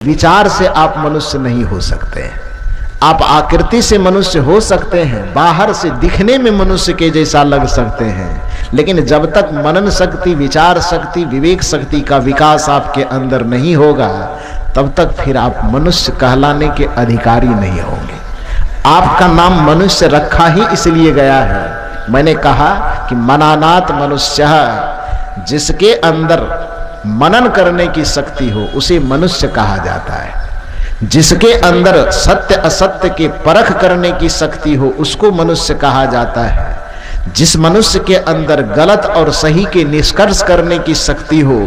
विचार से आप मनुष्य नहीं हो सकते हैं। आप आकृति से मनुष्य हो सकते हैं, बाहर से दिखने में मनुष्य के जैसा लग सकते हैं, लेकिन जब तक मनन शक्ति, विचार शक्ति, विवेक शक्ति का विकास आपके अंदर नहीं होगा तब तक फिर आप मनुष्य कहलाने के अधिकारी नहीं होंगे। आपका नाम मनुष्य रखा ही इसलिए गया है। मैंने कहा कि मनानात मनुष्य, जिसके अंदर मनन करने की शक्ति हो उसे मनुष्य कहा जाता है। जिसके अंदर सत्य असत्य के परख करने की शक्ति हो उसको मनुष्य कहा जाता है। जिस मनुष्य के अंदर गलत और सही के निष्कर्ष करने की शक्ति हो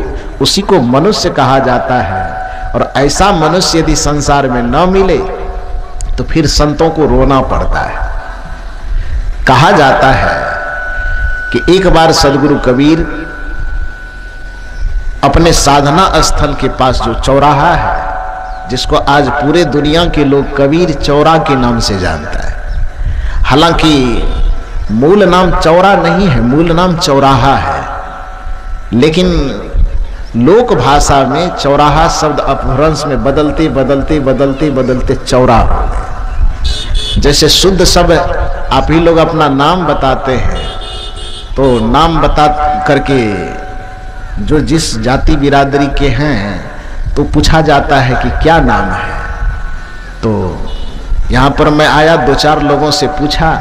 उसी को मनुष्य कहा जाता है। और ऐसा मनुष्य यदि संसार में न मिले तो फिर संतों को रोना पड़ता है। कहा जाता है कि एक बार सदगुरु कबीर अपने साधना स्थल के पास जो चौराहा है, जिसको आज पूरे दुनिया के लोग कबीर चौरा के नाम से जानता है, हालांकि मूल नाम चौरा नहीं है, मूल नाम चौराहा है, लेकिन लोक भाषा में चौराहा शब्द अपभ्रंश में बदलते बदलते बदलते बदलते चौरा हो गए। जैसे शुद्ध शब्द आप ही लोग अपना नाम बताते हैं तो नाम बता करके जो जिस जाति बिरादरी के हैं तो पूछा जाता है कि क्या नाम है। तो यहाँ पर मैं आया, दो चार लोगों से पूछा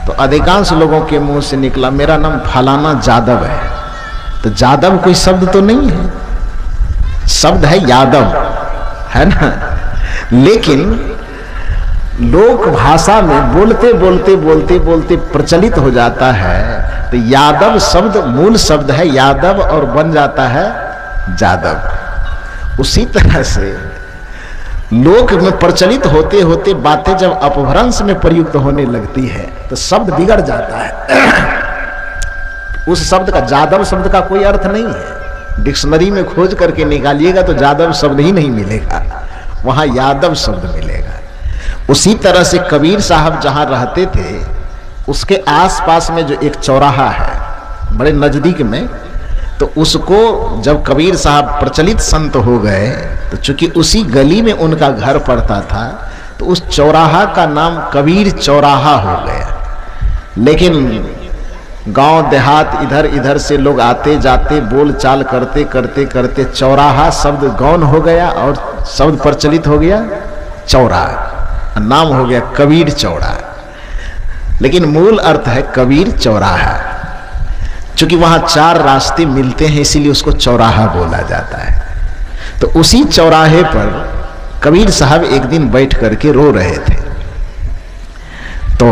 तो अधिकांश लोगों के मुंह से निकला मेरा नाम फलाना जादव है। तो जादव कोई शब्द तो नहीं है, शब्द है यादव, है ना। लेकिन लोक भाषा में बोलते बोलते बोलते बोलते प्रचलित हो जाता है तो यादव शब्द मूल शब्द है यादव और बन जाता है जादव। उसी तरह से लोक में प्रचलित होते होते बातें जब अपभ्रंश में प्रयुक्त होने लगती है तो शब्द बिगड़ जाता है। उस शब्द का, जादव शब्द का कोई अर्थ नहीं है। डिक्शनरी में खोज करके निकालिएगा तो जादव शब्द ही नहीं मिलेगा, वहां यादव शब्द मिलेगा। उसी तरह से कबीर साहब जहां रहते थे उसके आसपास में जो एक चौराहा है बड़े नजदीक में, तो उसको जब कबीर साहब प्रचलित संत हो गए तो चूंकि उसी गली में उनका घर पड़ता था तो उस चौराहा का नाम कबीर चौराहा हो गया। लेकिन गांव देहात इधर इधर से लोग आते जाते बोल चाल करते करते करते चौराहा शब्द गौण हो गया और शब्द प्रचलित हो गया चौरा, नाम हो गया कबीर चौरा। लेकिन मूल अर्थ है कबीर चौराहा। चूंकि वहां चार रास्ते मिलते हैं इसीलिए उसको चौराहा बोला जाता है। तो उसी चौराहे पर कबीर साहब एक दिन बैठ करके रो रहे थे। तो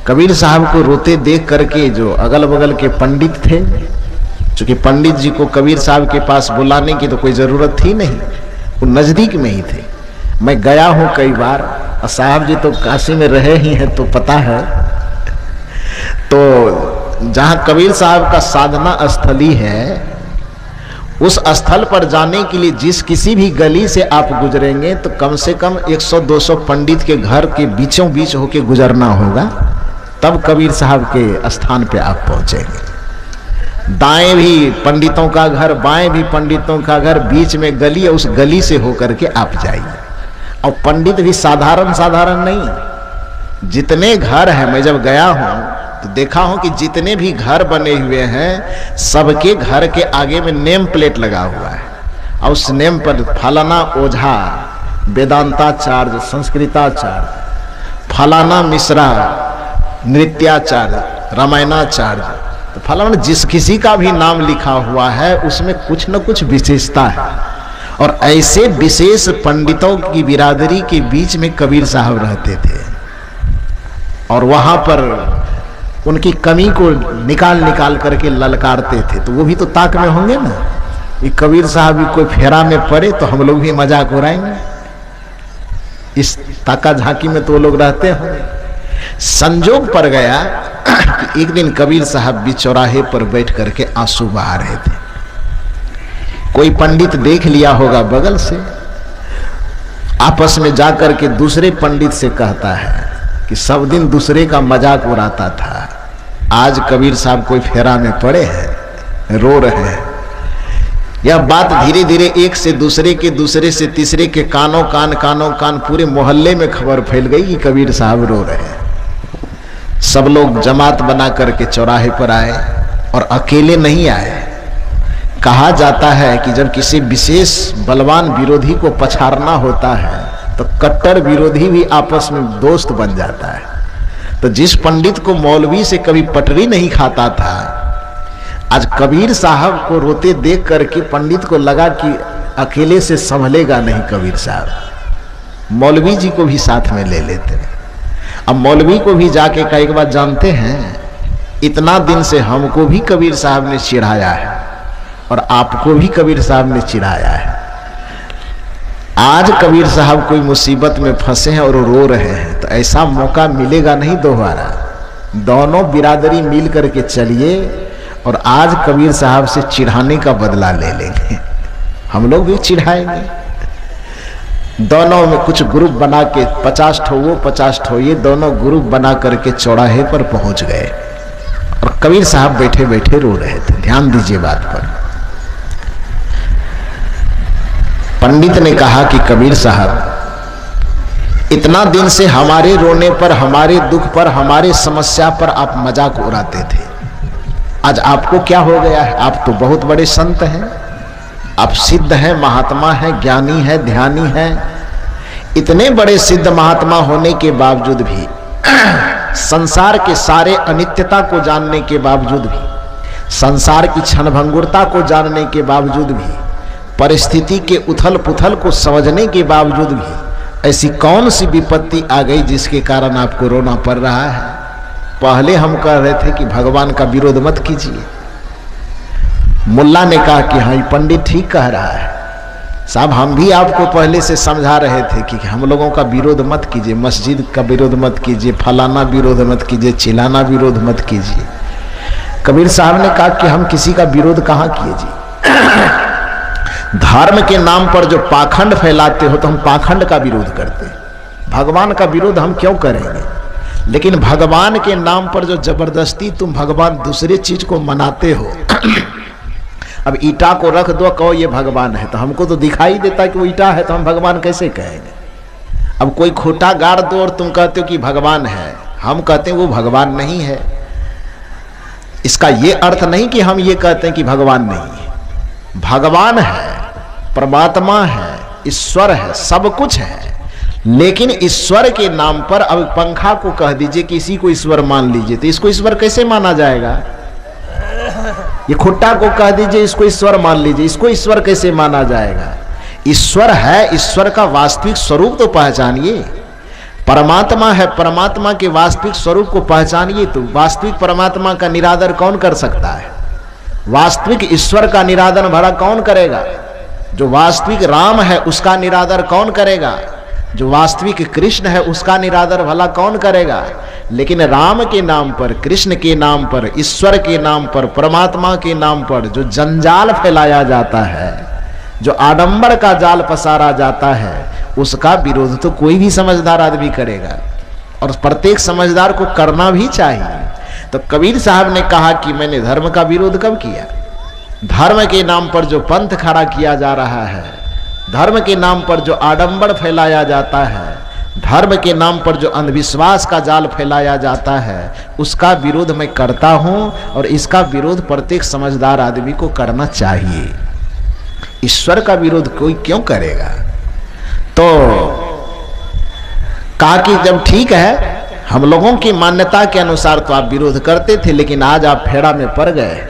कबीर साहब को रोते देख करके जो अगल बगल के पंडित थे, चूंकि पंडित जी को कबीर साहब के पास बुलाने की तो कोई जरूरत थी नहीं, वो नजदीक में ही थे। मैं गया हूं कई बार, और साहब जी तो काशी में रहे ही हैं तो पता है। तो जहां कबीर साहब का साधना स्थली है उस स्थल पर जाने के लिए जिस किसी भी गली से आप गुजरेंगे तो कम से कम 100-200 पंडित के घर के बीचों बीच होके गुजरना होगा, तब कबीर साहब के स्थान पे आप पहुंचेंगे। दाएं भी पंडितों का घर, बाएं भी पंडितों का घर, बीच में गली है, उस गली से होकर के आप जाइए। और पंडित भी साधारण साधारण नहीं, जितने घर हैं, मैं जब गया हूं तो देखा हूं कि जितने भी घर बने हुए हैं सबके घर के आगे में नेम प्लेट लगा हुआ है और उस नेम पर फलाना ओझा वेदांताचार्य, संस्कृताचार्य, फलाना मिश्रा नृत्याचार्य, रामायणाचार्य, तो फलाना जिस किसी का भी नाम लिखा हुआ है उसमें कुछ न कुछ विशेषता है। और ऐसे विशेष पंडितों की बिरादरी के बीच में कबीर साहब रहते थे और वहां पर उनकी कमी को निकाल निकाल करके ललकारते थे। तो वो भी तो ताक में होंगे ना, ये कबीर साहब भी कोई फेरा में पड़े तो हम लोग भी मजाक उड़ाएंगे। इस ताका झांकी में तो वो लोग रहते हैं। संजोग पड़ गया कि एक दिन कबीर साहब भी चौराहे पर बैठ करके आंसू बहा रहे थे। कोई पंडित देख लिया होगा बगल से, आपस में जाकर के दूसरे पंडित से कहता है कि सब दिन दूसरे का मजाक उड़ाता था, आज कबीर साहब कोई फेरा में पड़े हैं, रो रहे हैं। यह बात धीरे धीरे एक से दूसरे के, दूसरे से तीसरे के कानों कान पूरे मोहल्ले में खबर फैल गई कि कबीर साहब रो रहे हैं। सब लोग जमात बना करके चौराहे पर आए और अकेले नहीं आए। कहा जाता है कि जब किसी विशेष बलवान विरोधी को पछाड़ना होता है तो कट्टर विरोधी भी आपस में दोस्त बन जाता है। तो जिस पंडित को मौलवी से कभी पटरी नहीं खाता था, आज कबीर साहब को रोते देख करके पंडित को लगा कि अकेले से संभलेगा नहीं कबीर साहब, मौलवी जी को भी साथ में ले लेते। अब मौलवी को भी जाके कई बार, जानते हैं इतना दिन से हमको भी कबीर साहब ने चिढ़ाया है और आपको भी कबीर साहब ने चिढ़ाया है। आज कबीर साहब कोई मुसीबत में फंसे हैं और रो रहे हैं, तो ऐसा मौका मिलेगा नहीं दोबारा। दोनों बिरादरी मिल करके चलिए और आज कबीर साहब से चिढ़ाने का बदला ले लेंगे। हम लोग भी चिढ़ाएंगे। दोनों में कुछ ग्रुप बना के 50 ठो वो 50 ठो ये, दोनों ग्रुप बना करके चौराहे पर पहुंच गए और कबीर साहब बैठे बैठे रो रहे थे। ध्यान दीजिए बात पर। पंडित ने कहा कि कबीर साहब, इतना दिन से हमारे रोने पर, हमारे दुख पर, हमारे समस्या पर आप मजाक उड़ाते थे, आज आपको क्या हो गया है? आप तो बहुत बड़े संत हैं, आप सिद्ध हैं, महात्मा हैं, ज्ञानी हैं, ध्यानी हैं। इतने बड़े सिद्ध महात्मा होने के बावजूद भी, संसार के सारे अनित्यता को जानने के बावजूद भी, संसार की क्षणभंगुरता को जानने के बावजूद भी, परिस्थिति के उथल पुथल को समझने के बावजूद भी ऐसी कौन सी विपत्ति आ गई जिसके कारण आपको रोना पड़ रहा है? पहले हम कह रहे थे कि भगवान का विरोध मत कीजिए। मुल्ला ने कहा कि हाँ, पंडित ठीक कह रहा है साहब, हम भी आपको पहले से समझा रहे थे कि हम लोगों का विरोध मत कीजिए, मस्जिद का विरोध मत कीजिए, फलाना विरोध मत कीजिए, चिलाना विरोध मत कीजिए। कबीर साहब ने कहा कि हम किसी का विरोध कहाँ किए जी। धर्म के नाम पर जो पाखंड फैलाते हो तो हम पाखंड का विरोध करते हैं, भगवान का विरोध हम क्यों करेंगे? लेकिन भगवान के नाम पर जो जबरदस्ती तुम भगवान दूसरे चीज को मनाते हो, अब ईटा को रख दो, कहो ये भगवान है, तो हमको तो दिखाई देता कि वो ईटा है, तो हम भगवान कैसे कहेंगे? अब कोई खोटा गाड़ दो और तुम कहते हो कि भगवान है, हम कहते हैं वो भगवान नहीं है। इसका ये अर्थ नहीं कि हम ये कहते हैं कि भगवान नहीं है। भगवान है, परमात्मा है, ईश्वर है, सब कुछ है। लेकिन ईश्वर के नाम पर अब पंखा को कह दीजिए कि इसी को ईश्वर मान लीजिए, तो इसको ईश्वर कैसे माना जाएगा? ये खुट्टा को कह दीजिए इसको ईश्वर मान लीजिए, इसको ईश्वर कैसे माना जाएगा? ईश्वर है, ईश्वर का वास्तविक स्वरूप तो पहचानिए। परमात्मा है, परमात्मा के वास्तविक स्वरूप को पहचानिए। तो वास्तविक परमात्मा का निरादर कौन कर सकता है? वास्तविक ईश्वर का निरादर भला कौन करेगा? जो वास्तविक राम है उसका निरादर कौन करेगा? जो वास्तविक कृष्ण है उसका निरादर भला कौन करेगा? लेकिन राम के नाम पर, कृष्ण के नाम पर, ईश्वर के नाम पर, परमात्मा के नाम पर जो जंजाल फैलाया जाता है, जो आडंबर का जाल पसारा जाता है, उसका विरोध तो कोई भी समझदार आदमी करेगा और प्रत्येक समझदार को करना भी चाहिए। तो कबीर साहब ने कहा कि मैंने धर्म का विरोध कब किया? धर्म के नाम पर जो पंथ खड़ा किया जा रहा है, धर्म के नाम पर जो आडंबर फैलाया जाता है, धर्म के नाम पर जो अंधविश्वास का जाल फैलाया जाता है, उसका विरोध मैं करता हूं और इसका विरोध प्रत्येक समझदार आदमी को करना चाहिए। ईश्वर का विरोध कोई क्यों करेगा? तो कहा कि जब ठीक है, हम लोगों की मान्यता के अनुसार तो आप विरोध करते थे, लेकिन आज आप फेरा में पड़ गए,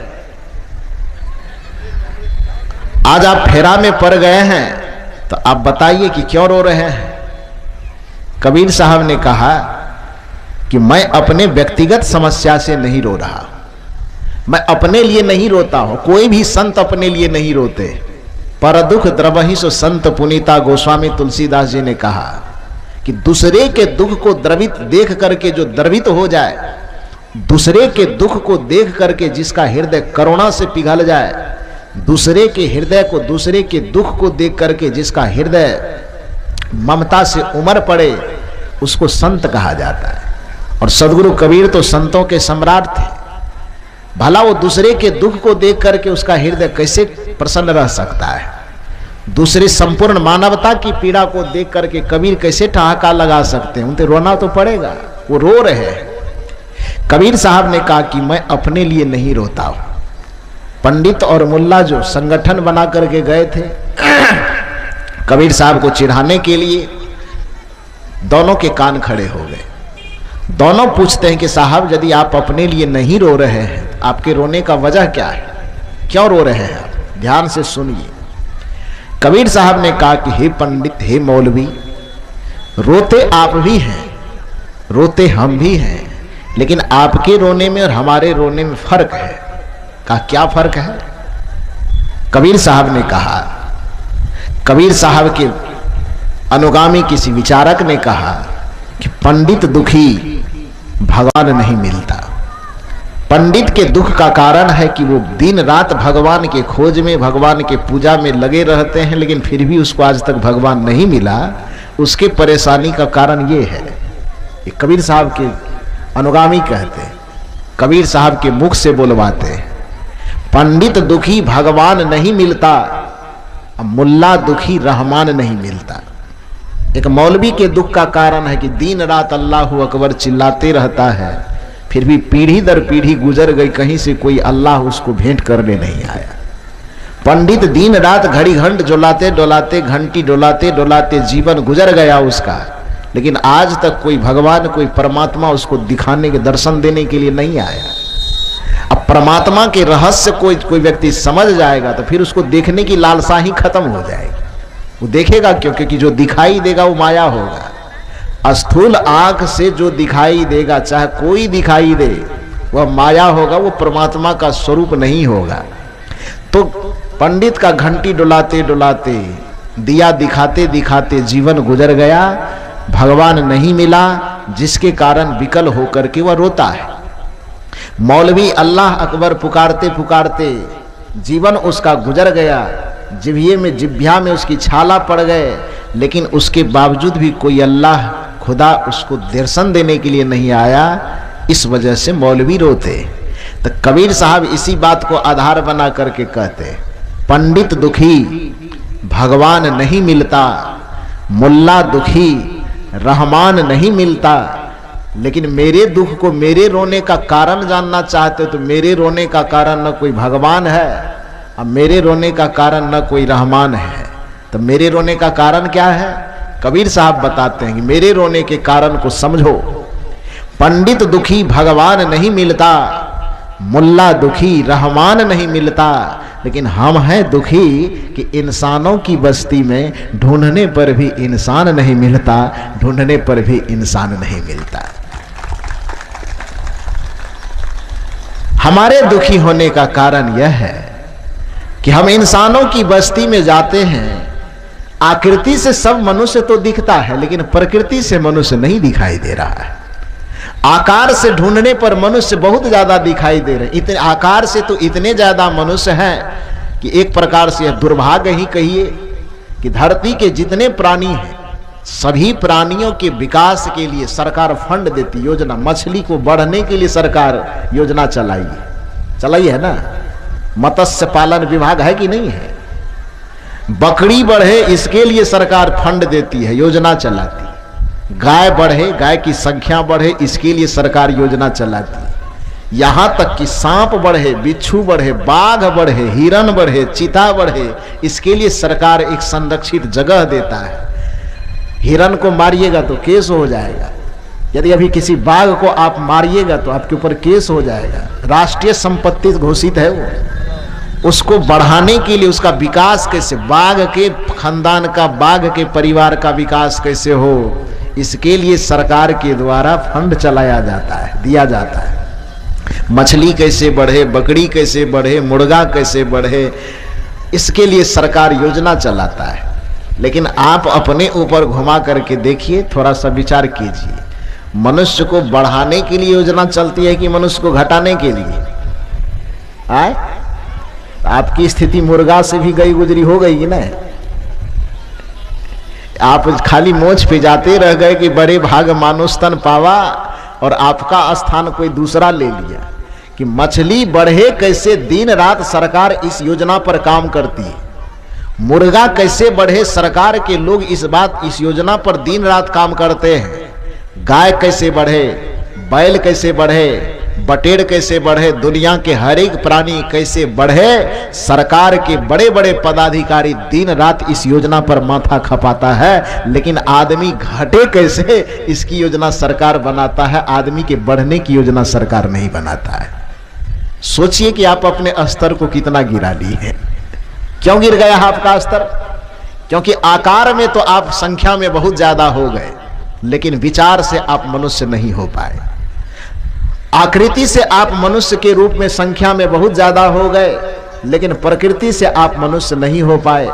आज आप फेरा में पड़ गए हैं, तो आप बताइए कि क्यों रो रहे हैं? कबीर साहब ने कहा कि मैं अपने व्यक्तिगत समस्या से नहीं रो रहा, मैं अपने लिए नहीं रोता हूं। कोई भी संत अपने लिए नहीं रोते। पर दुख द्रवहि सो संत पुनीता गोस्वामी तुलसीदास जी ने कहा कि दूसरे के दुख को द्रवित देख करके जो द्रवित हो जाए, दूसरे के दुख को देख करके जिसका हृदय करुणा से पिघल जाए, दूसरे के हृदय को, दूसरे के दुख को देख करके जिसका हृदय ममता से उमड़ पड़े, उसको संत कहा जाता है। और सदगुरु कबीर तो संतों के सम्राट थे। भला वो दूसरे के दुख को देख करके उसका हृदय कैसे प्रसन्न रह सकता है? दूसरी संपूर्ण मानवता की पीड़ा को देख करके कबीर कैसे ठहाका लगा सकते हैं? उनसे रोना तो पड़ेगा। वो रो रहे हैं। कबीर साहब ने कहा कि मैं अपने लिए नहीं रोता हूं। पंडित और मुल्ला जो संगठन बना करके गए थे कबीर साहब को चिढ़ाने के लिए, दोनों के कान खड़े हो गए। दोनों पूछते हैं कि साहब यदि आप अपने लिए नहीं रो रहे हैं, आपके रोने का वजह क्या है? क्यों रो रहे हैं आप? ध्यान से सुनिए। कबीर साहब ने कहा कि हे पंडित, हे मौलवी, रोते आप भी हैं, रोते हम भी हैं, लेकिन आपके रोने में और हमारे रोने में फर्क है। कहा क्या फर्क है? कबीर साहब ने कहा, कबीर साहब के अनुगामी किसी विचारक ने कहा कि पंडित दुखी भगवान नहीं मिलता। पंडित के दुख का कारण है कि वो दिन रात भगवान के खोज में, भगवान के पूजा में लगे रहते हैं, लेकिन फिर भी उसको आज तक भगवान नहीं मिला। उसके परेशानी का कारण ये है। ये कबीर साहब के अनुगामी कहते हैं, कबीर साहब के मुख से बुलवाते हैं। पंडित दुखी भगवान नहीं मिलता, मुल्ला दुखी रहमान नहीं मिलता। एक मौलवी के दुख का कारण है कि दिन रात अल्लाह अकबर चिल्लाते रहता है, फिर भी पीढ़ी दर पीढ़ी गुजर गई, कहीं से कोई अल्लाह उसको भेंट करने नहीं आया। पंडित दिन रात घड़ी घंट डोलाते डोलाते, घंटी डोलाते डोलाते जीवन गुजर गया उसका, लेकिन आज तक कोई भगवान, कोई परमात्मा उसको दिखाने के, दर्शन देने के लिए नहीं आया। अब परमात्मा के रहस्य कोई व्यक्ति समझ जाएगा तो फिर उसको देखने की लालसा ही खत्म हो जाएगी। वो देखेगा क्यों? क्योंकि जो दिखाई देगा वो माया होगा। स्थूल आंख से जो दिखाई देगा, चाहे कोई दिखाई दे, वह माया होगा, वो परमात्मा का स्वरूप नहीं होगा। तो पंडित का घंटी डुलाते डुलाते, दिया दिखाते दिखाते जीवन गुजर गया, भगवान नहीं मिला, जिसके कारण विकल होकर के वह रोता है। मौलवी अल्लाह अकबर पुकारते पुकारते जीवन उसका गुजर गया, जिभ्या में उसकी छाला पड़ गए, लेकिन उसके बावजूद भी कोई अल्लाह खुदा उसको दर्शन देने के लिए नहीं आया। इस वजह से मौलवी रोते। तो कबीर साहब इसी बात को आधार बना करके कहते, पंडित दुखी भगवान नहीं मिलता, मुल्ला दुखी रहमान नहीं मिलता। लेकिन मेरे दुख को, मेरे रोने का कारण जानना चाहते हो तो मेरे रोने का कारण न कोई भगवान है, अब मेरे रोने का कारण न कोई रहमान है। तो मेरे रोने का कारण क्या है? कबीर साहब बताते हैं कि मेरे रोने के कारण को समझो। पंडित दुखी भगवान नहीं मिलता, मुल्ला दुखी रहमान नहीं मिलता, लेकिन हम हैं दुखी कि इंसानों की बस्ती में ढूंढने पर भी इंसान नहीं मिलता, ढूंढने पर भी इंसान नहीं मिलता। हमारे दुखी होने का कारण यह है कि हम इंसानों की बस्ती में जाते हैं। आकृति से सब मनुष्य तो दिखता है, लेकिन प्रकृति से मनुष्य नहीं दिखाई दे रहा है। आकार से ढूंढने पर मनुष्य बहुत ज्यादा दिखाई दे रहे हैं। इतने आकार से तो इतने ज्यादा मनुष्य हैं कि एक प्रकार से दुर्भाग्य ही कहिए कि धरती के जितने प्राणी हैं, सभी प्राणियों के विकास के लिए सरकार फंड देती, योजना। मछली को बढ़ने के लिए सरकार योजना चलाई है ना, मत्स्य पालन विभाग है कि नहीं है। बकरी बढ़े इसके लिए सरकार फंड देती है, योजना चलाती। गाय बढ़े, गाय की संख्या बढ़े, इसके लिए सरकार योजना चलाती है। यहां तक कि सांप बढ़े, बिच्छू बढ़े, बाघ बढ़े, हिरण बढ़े, चीता बढ़े, इसके लिए सरकार एक संरक्षित जगह देता है। हिरण को मारिएगा तो केस हो जाएगा, यदि अभी किसी बाघ को आप मारिएगा तो आपके ऊपर केस हो जाएगा। राष्ट्रीय संपत्ति घोषित है वो। उसको बढ़ाने के लिए, उसका विकास कैसे, बाघ के खानदान का, बाघ के परिवार का विकास कैसे हो, इसके लिए सरकार के द्वारा फंड चलाया जाता है, दिया जाता है। मछली कैसे बढ़े, बकरी कैसे बढ़े, मुर्गा कैसे बढ़े, इसके लिए सरकार योजना चलाता है। लेकिन आप अपने ऊपर घुमा करके देखिए, थोड़ा सा विचार कीजिए, मनुष्य को बढ़ाने के लिए योजना चलती है कि मनुष्य को घटाने के लिए? आए आपकी स्थिति मुर्गा से भी गई गुजरी हो गई ना। आप खाली मोछ पे जाते रह गए कि बड़े भाग मानुष तन पावा, और आपका स्थान कोई दूसरा ले लिया। कि मछली बढ़े कैसे, दिन रात सरकार इस योजना पर काम करती है। मुर्गा कैसे बढ़े, सरकार के लोग इस योजना पर दिन रात काम करते हैं। गाय कैसे बढ़े, बैल कैसे बढ़े, बटेर कैसे बढ़े, दुनिया के हर एक प्राणी कैसे बढ़े, सरकार के बड़े बड़े पदाधिकारी दिन रात इस योजना पर माथा खपाता है। लेकिन आदमी घटे कैसे, इसकी योजना सरकार बनाता है। आदमी के बढ़ने की योजना सरकार नहीं बनाता है। सोचिए कि आप अपने स्तर को कितना गिरा लिए हैं। क्यों गिर गया आपका स्तर? क्योंकि आकार में तो आप संख्या में बहुत ज्यादा हो गए, लेकिन विचार से आप मनुष्य नहीं हो पाए। आकृति से आप मनुष्य के रूप में संख्या में बहुत ज्यादा हो गए, लेकिन प्रकृति से आप मनुष्य नहीं हो पाए।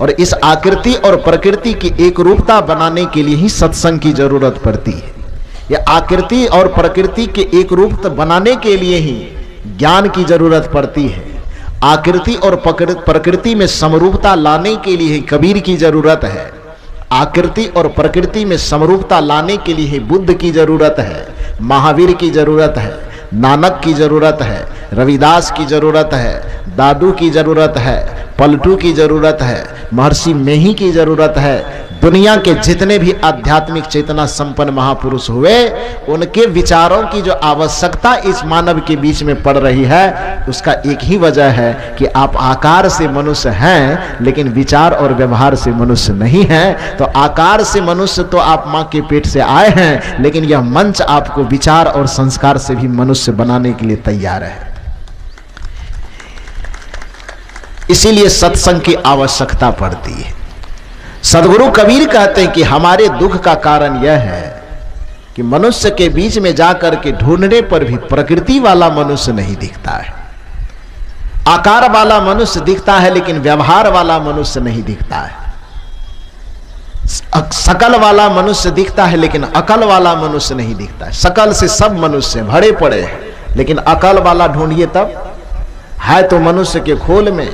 और इस आकृति और प्रकृति की एक रूपता बनाने के लिए ही सत्संग की जरूरत पड़ती है। यह आकृति और प्रकृति के एक रूपता बनाने के लिए ही ज्ञान की जरूरत पड़ती है। आकृति और प्रकृति में समरूपता लाने के लिए कबीर की जरूरत है। आकृति और प्रकृति में समरूपता लाने के लिए बुद्ध की जरूरत है, महावीर की जरूरत है, नानक की जरूरत है, रविदास की जरूरत है, दादू की जरूरत है, पलटू की जरूरत है, महर्षि मेही की जरूरत है। दुनिया के जितने भी आध्यात्मिक चेतना संपन्न महापुरुष हुए, उनके विचारों की जो आवश्यकता इस मानव के बीच में पड़ रही है, उसका एक ही वजह है कि आप आकार से मनुष्य हैं, लेकिन विचार और व्यवहार से मनुष्य नहीं हैं। तो आकार से मनुष्य तो आप मां के पेट से आए हैं, लेकिन यह मंच आपको विचार और संस्कार से भी मनुष्य बनाने के लिए तैयार है। इसीलिए सत्संग की आवश्यकता पड़ती है। सदगुरु कबीर कहते हैं कि हमारे दुख का कारण यह है कि मनुष्य के बीच में जाकर के ढूंढने पर भी प्रकृति वाला मनुष्य नहीं दिखता है। आकार वाला मनुष्य दिखता है, लेकिन व्यवहार वाला मनुष्य नहीं दिखता है। शकल वाला मनुष्य दिखता है, लेकिन अकल वाला मनुष्य नहीं दिखता है। शकल से सब मनुष्य भरे पड़े हैं, लेकिन अकल वाला ढूंढिए तब है तो मनुष्य के खोल में,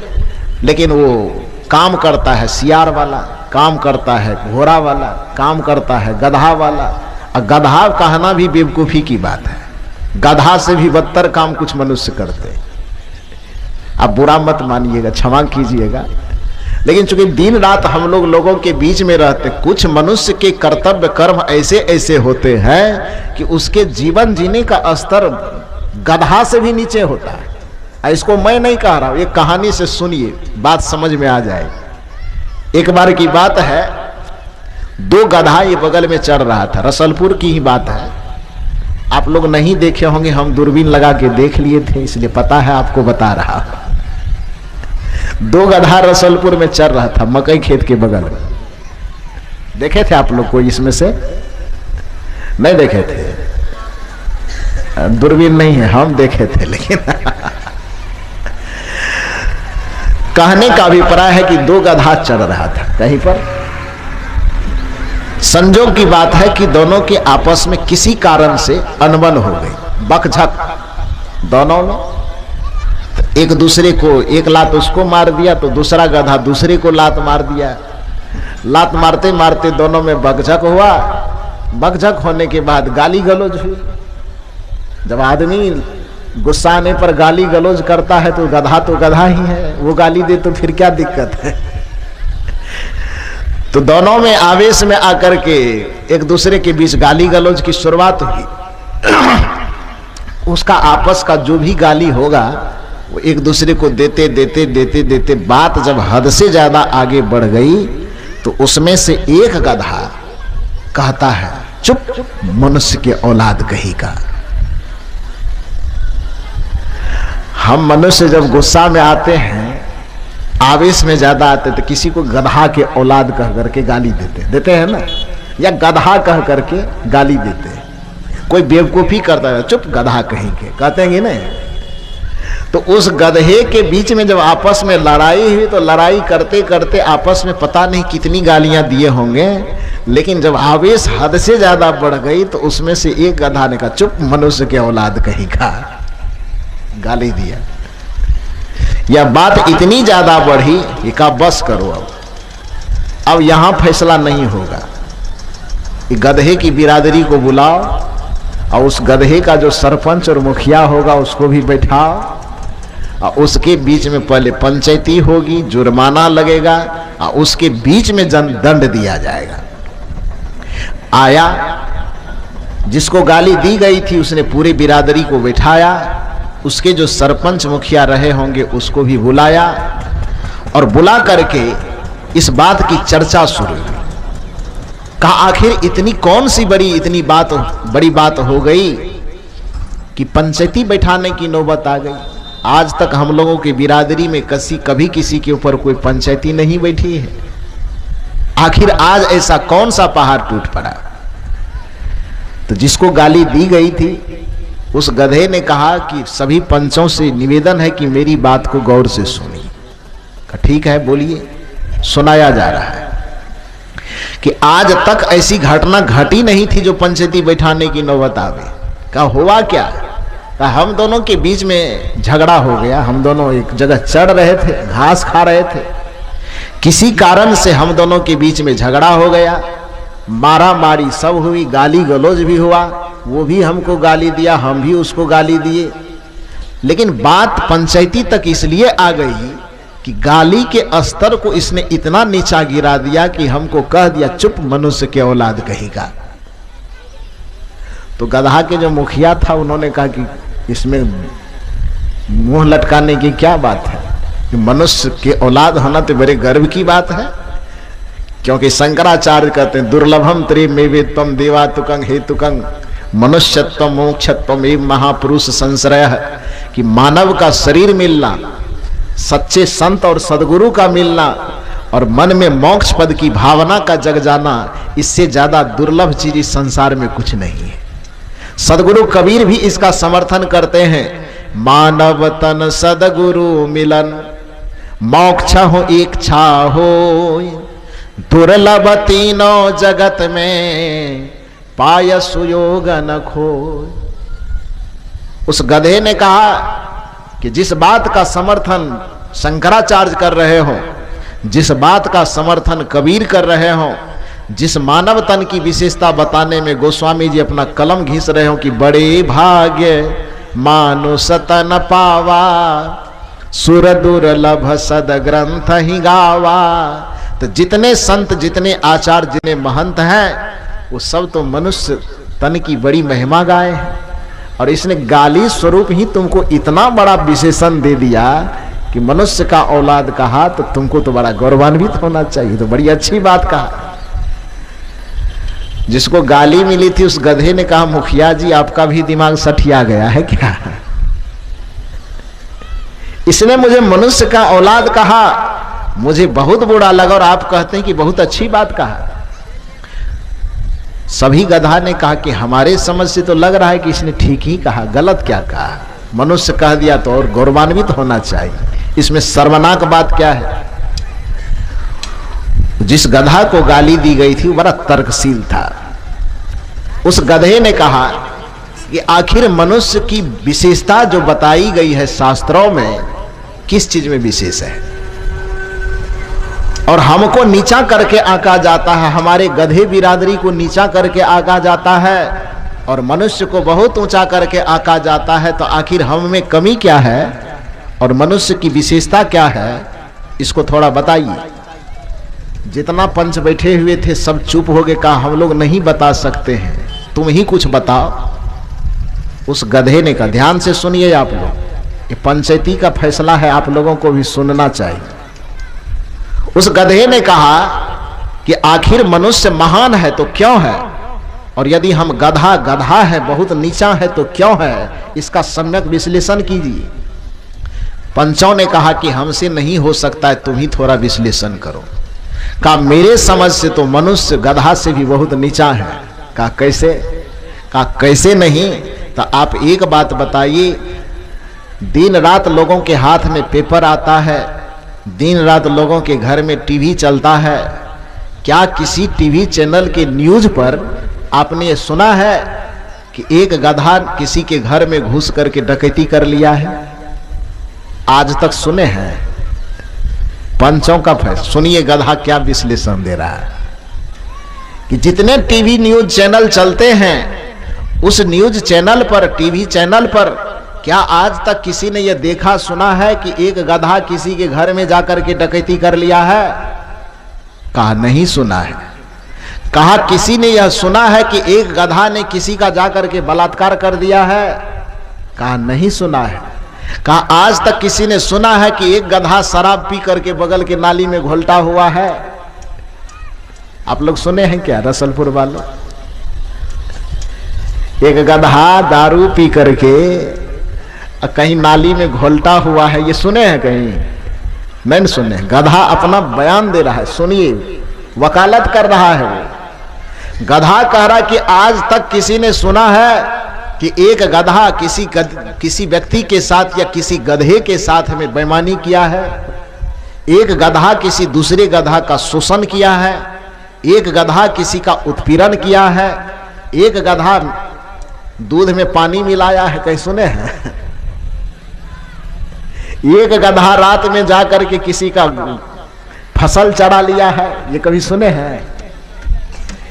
लेकिन वो काम करता है सियार वाला, काम करता है घोड़ा वाला, काम करता है गधा वाला। और गधा कहना भी बेवकूफी की बात है। गधा से भी बदतर काम कुछ मनुष्य करते हैं। आप बुरा मत मानिएगा, क्षमा कीजिएगा, लेकिन चूंकि दिन रात हम लोगों के बीच में रहते, कुछ मनुष्य के कर्तव्य कर्म ऐसे ऐसे होते हैं कि उसके जीवन जीने का स्तर गधा से भी नीचे होता है। इसको मैं नहीं कह रहा हूं, एक कहानी से सुनिए, बात समझ में आ जाए। एक बार की बात है, दो गधा ये बगल में चढ़ रहा था। रसलपुर की ही बात है, आप लोग नहीं देखे होंगे, हम दूरबीन लगा के देख लिए थे, इसलिए पता है, आपको बता रहा हूं। दो गधा रसलपुर में चढ़ रहा था, मकई खेत के बगल में। देखे थे आप लोग कोई इसमें से? नहीं देखे थे, दूरबीन नहीं है, हम देखे थे। लेकिन कहने का अभिप्राय है कि दो गधा चढ़ रहा था कहीं पर। संजोग की बात है कि दोनों के आपस में किसी कारण से अनबन हो गई, बकझक दोनों में। तो एक दूसरे को एक लात उसको मार दिया, तो दूसरा गधा दूसरे को लात मार दिया। लात मारते मारते दोनों में बकझक हुआ। बकझक होने के बाद गाली गलौज हुई। जब आदमी गुस्सा आने पर गाली गलौज करता है तो गधा ही है, वो गाली दे तो फिर क्या दिक्कत है। तो दोनों में आवेश में आकर के एक दूसरे के बीच गाली गलौज की शुरुआत हुई। उसका आपस का जो भी गाली होगा वो एक दूसरे को देते देते देते देते बात जब हद से ज्यादा आगे बढ़ गई, तो उसमें से एक गधा कहता है, चुप मनुष्य के औलाद कहीं का। हम मनुष्य जब गुस्सा में आते हैं, आवेश में ज्यादा आते, तो किसी को गधा के औलाद कह करके गाली देते हैं ना, या गधा कह करके गाली देते हैं। कोई बेवकूफी करता है, चुप गधा कहीं के, कहते हैं ना। तो उस गधे के बीच में जब आपस में लड़ाई हुई, तो लड़ाई करते करते आपस में पता नहीं कितनी गालियां दिए होंगे, लेकिन जब आवेश हद से ज्यादा बढ़ गई, तो उसमें से एक गधा ने कहा, चुप मनुष्य के औलाद कहीं का, गाली दिया। यह बात इतनी ज्यादा बढ़ी कि कहा बस करो, अब यहां फैसला नहीं होगा, गधे की बिरादरी को बुलाओ और उस गधे का जो सरपंच और मुखिया होगा उसको भी बैठाओ, और उसके बीच में पहले पंचायती होगी, जुर्माना लगेगा, और उसके बीच में दंड दिया जाएगा। आया, जिसको गाली दी गई थी उसने पूरी बिरादरी को बैठाया, उसके जो सरपंच मुखिया रहे होंगे उसको भी बुलाया, और बुला करके इस बात की चर्चा शुरू हुई। कहा आखिर इतनी कौन सी बड़ी बात हो गई कि पंचायती बैठाने की नौबत आ गई। आज तक हम लोगों की बिरादरी में कभी किसी के ऊपर कोई पंचायती नहीं बैठी है। आखिर आज ऐसा कौन सा पहाड़ टूट पड़ा। तो जिसको गाली दी गई थी उस गधे ने कहा कि सभी पंचों से निवेदन है कि मेरी बात को गौर से सुनिए। ठीक है, बोलिए। सुनाया जा रहा है कि आज तक ऐसी घटना घटी नहीं थी जो पंचायती बैठाने की नौबत आवे। कहा हुआ क्या? कहा हम दोनों के बीच में झगड़ा हो गया। हम दोनों एक जगह चढ़ रहे थे, घास खा रहे थे, किसी कारण से हम दोनों के बीच में झगड़ा हो गया, मारा मारी सब हुई, गाली गलौज भी हुआ, वो भी हमको गाली दिया, हम भी उसको गाली दिए। लेकिन बात पंचायती तक इसलिए आ गई कि गाली के स्तर को इसने इतना नीचा गिरा दिया कि हमको कह दिया चुप मनुष्य के औलाद कहेगा। तो गधा के जो मुखिया था उन्होंने कहा कि इसमें मुंह लटकाने की क्या बात है, कि मनुष्य के औलाद होना तो बड़े गर्व की बात है। क्योंकि शंकराचार्य कहते हैं दुर्लभम त्रिमेवेत्वम देवातुकं हेतुकं मनुष्यत्वम मोक्षत्वम एवं महापुरुष संश्रयः, कि मानव का शरीर मिलना, सच्चे संत और सदगुरु का मिलना और मन में मोक्ष पद की भावना का जग जाना, इससे ज्यादा दुर्लभ चीज इस संसार में कुछ नहीं है। सदगुरु कबीर भी इसका समर्थन करते हैं। मानव तन सदगुरु मिलन मोक्ष हो इच्छा हो, दुर्लभ तीनों जगत में पाय सुयोग न खो। उस गधे ने कहा कि जिस बात का समर्थन शंकराचार्य कर रहे हो, जिस बात का समर्थन कबीर कर रहे हो, जिस मानव तन की विशेषता बताने में गोस्वामी जी अपना कलम घिस रहे हो कि बड़े भाग्य मानुष तन पावा, सुर दुर्लभ सद ग्रंथ ही गावा। तो जितने संत, जितने आचार्य, जितने महंत हैं, वो सब तो मनुष्य तन की बड़ी महिमा गाए हैं। और इसने गाली स्वरूप ही तुमको इतना बड़ा विशेषण दे दिया कि मनुष्य का औलाद कहा, तो तुमको तो बड़ा गौरवान्वित होना चाहिए। तो बड़ी अच्छी बात कहा। जिसको गाली मिली थी उस गधे ने कहा मुखिया जी आपका भी दिमाग सठिया गया है क्या? इसने मुझे मनुष्य का औलाद कहा, मुझे बहुत बुरा लगा, और आप कहते हैं कि बहुत अच्छी बात कहा। सभी गधा ने कहा कि हमारे समझ से तो लग रहा है कि इसने ठीक ही कहा, गलत क्या कहा? मनुष्य कह दिया तो और गौरवान्वित होना चाहिए, इसमें शर्मनाक बात क्या है? जिस गधा को गाली दी गई थी वो बड़ा तर्कशील था। उस गधे ने कहा कि आखिर मनुष्य की विशेषता जो बताई गई है शास्त्रों में, किस चीज में विशेष है? और हमको नीचा करके आंका जाता है, हमारे गधे बिरादरी को नीचा करके आंका जाता है, और मनुष्य को बहुत ऊंचा करके आंका जाता है। तो आखिर हम में कमी क्या है और मनुष्य की विशेषता क्या है, इसको थोड़ा बताइए। जितना पंच बैठे हुए थे सब चुप हो गए, कहा हम लोग नहीं बता सकते हैं, तुम ही कुछ बताओ। उस गधे ने कहा, ध्यान से सुनिए आप लोग, ये पंचायती का फैसला है, आप लोगों को भी सुनना चाहिए। उस गधे ने कहा कि आखिर मनुष्य महान है तो क्यों है, और यदि हम गधा गधा है, बहुत नीचा है तो क्यों है, इसका सम्यक विश्लेषण कीजिए। पंचों ने कहा कि हमसे नहीं हो सकता है, तुम ही थोड़ा विश्लेषण करो। कहा मेरे समझ से तो मनुष्य गधा से भी बहुत नीचा है। कहा कैसे? कहा कैसे नहीं, तो आप एक बात बताइए, दिन रात लोगों के हाथ में पेपर आता है, दिन रात लोगों के घर में टीवी चलता है, क्या किसी टीवी चैनल के न्यूज पर आपने ये सुना है कि एक गधा किसी के घर में घुस करके डकैती कर लिया है? आज तक सुने हैं? पंचों का फैसला सुनिए, गधा क्या विश्लेषण दे रहा है कि जितने टीवी न्यूज चैनल चलते हैं उस न्यूज चैनल पर, टीवी चैनल पर क्या आज तक किसी ने यह देखा सुना है कि एक गधा किसी के घर में जाकर के डकैती कर लिया है? कहा नहीं सुना है। कहा किसी ने यह सुना है कि एक गधा ने किसी का जाकर के बलात्कार कर दिया है? कहा नहीं सुना है। कहा आज तक किसी ने सुना है कि एक गधा शराब पी करके बगल के नाली में घोलटा हुआ है? आप लोग सुने हैं क्या रसलपुर वालों? एक गधा दारू पी करके कहीं नाली में घोलटा हुआ है, ये सुने हैं कहीं? नहीं सुने। गधा अपना बयान दे रहा है, सुनिए, वकालत कर रहा है वो। गधा कह रहा कि आज तक किसी ने सुना है कि एक गधा किसी व्यक्ति के साथ या किसी गधे के साथ में बेईमानी किया है? एक गधा किसी दूसरे गधा का शोषण किया है? एक गधा किसी का उत्पीड़न किया है? एक गधा दूध में पानी मिलाया है? कहीं सुने हैं? एक गधा रात में जाकर के किसी का फसल चरा लिया है? ये कभी सुने हैं?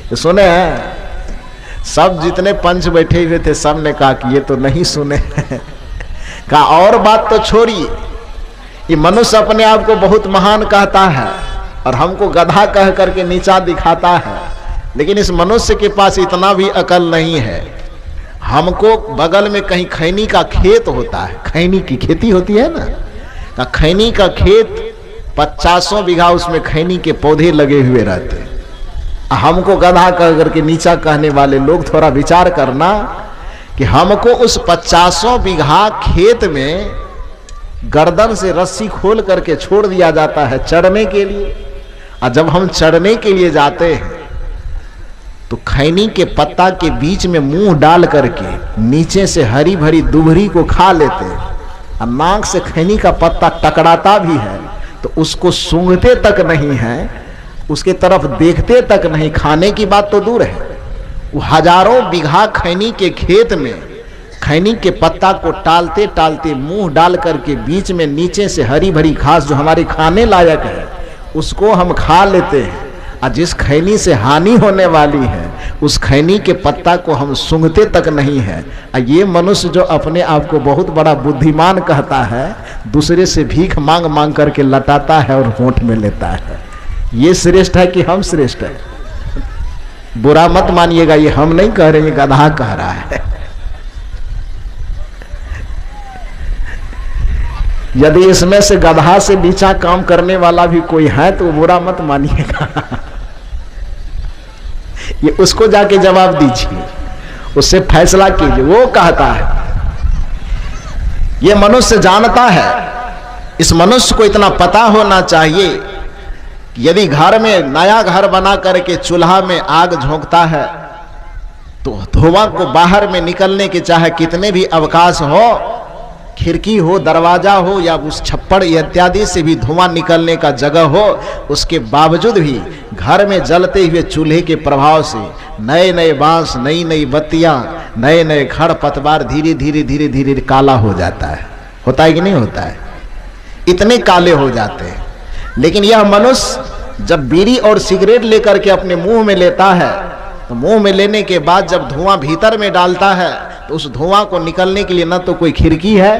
ये सुने हैं? सब जितने पंच बैठे हुए थे सब ने कहा कि ये तो नहीं सुने। कहा और बात तो छोड़िए, ये मनुष्य अपने आप को बहुत महान कहता है और हमको गधा कह करके नीचा दिखाता है, लेकिन इस मनुष्य के पास इतना भी अकल नहीं है। हमको बगल में कहीं खैनी का खेत होता है, खैनी की खेती होती है ना, खैनी का खेत 50 बीघा, उसमें खैनी के पौधे लगे हुए रहते हैं। हमको गधा कह करके नीचा कहने वाले लोग थोड़ा विचार करना कि हमको उस 50 बीघा खेत में गर्दन से रस्सी खोल करके छोड़ दिया जाता है चढ़ने के लिए, और जब हम चढ़ने के लिए जाते हैं तो खैनी के पत्ता के बीच में मुंह डाल करके नीचे से हरी भरी दुभरी को खा लेते हैं, और नाक से खैनी का पत्ता टकराता भी है तो उसको सूंघते तक नहीं है, उसके तरफ देखते तक नहीं। खाने की बात तो दूर है, वो हजारों बीघा खैनी के खेत में खैनी के पत्ता को टालते टालते मुंह डाल करके बीच में नीचे से हरी भरी घास जो हमारे खाने लायक है उसको हम खा लेते हैं, और जिस खैनी से हानि होने वाली है उस खैनी के पत्ता को हम सूंघते तक नहीं है। और ये मनुष्य जो अपने आप को बहुत बड़ा बुद्धिमान कहता है, दूसरे से भीख मांग मांग करके लटाता है और होंठ में लेता है। ये श्रेष्ठ है कि हम श्रेष्ठ है? बुरा मत मानिएगा, ये हम नहीं कह रहे, ये गधा कह रहा है। यदि इसमें से गधा से नीचा काम करने वाला भी कोई है तो बुरा मत मानिएगा। ये उसको जाके जवाब दीजिए, उससे फैसला कीजिए। वो कहता है, ये मनुष्य जानता है, इस मनुष्य को इतना पता होना चाहिए यदि घर में नया घर बना करके चूल्हा में आग झोंकता है तो धुआं को बाहर में निकलने के चाहे कितने भी अवकाश हो, खिड़की हो, दरवाजा हो या उस छप्पड़ इत्यादि से भी धुआं निकलने का जगह हो, उसके बावजूद भी घर में जलते हुए चूल्हे के प्रभाव से नए नए बांस, नई नई बत्तियां, नए नए खड़ पतवार धीरे धीरे धीरे धीरे काला हो जाता है। होता है कि नहीं होता है? इतने काले हो जाते हैं। लेकिन यह मनुष्य जब बीड़ी और सिगरेट लेकर के अपने मुंह में लेता है तो मुंह में लेने के बाद जब धुआं भीतर में डालता है तो उस धुआं को निकलने के लिए न तो कोई खिड़की है,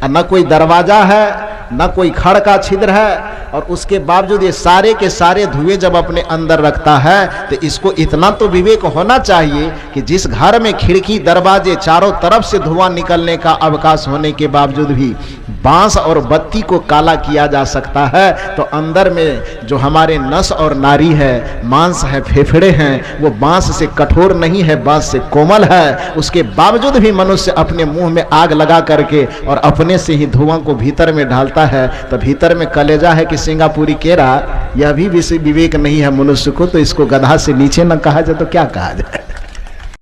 न कोई दरवाजा है, न कोई खड़ का छिद्र है, और उसके बावजूद ये सारे के सारे धुएं जब अपने अंदर रखता है तो इसको इतना तो विवेक होना चाहिए कि जिस घर में खिड़की दरवाजे चारों तरफ से धुआं निकलने का अवकाश होने के बावजूद भी बांस और बत्ती को काला किया जा सकता है, तो अंदर में जो हमारे नस और नारी है, मांस है, फेफड़े हैं, वो बांस से कठोर नहीं है, बांस से कोमल है। उसके बावजूद भी मनुष्य अपने मुंह में आग लगा करके और अपने से ही धुआं को भीतर में डालता है, तो भीतर में कलेजा है कि सिंगापुरी केरा, यह भी विवेक नहीं है मनुष्य को, तो इसको गधा से नीचे न कहा जाए तो क्या कहा जाए?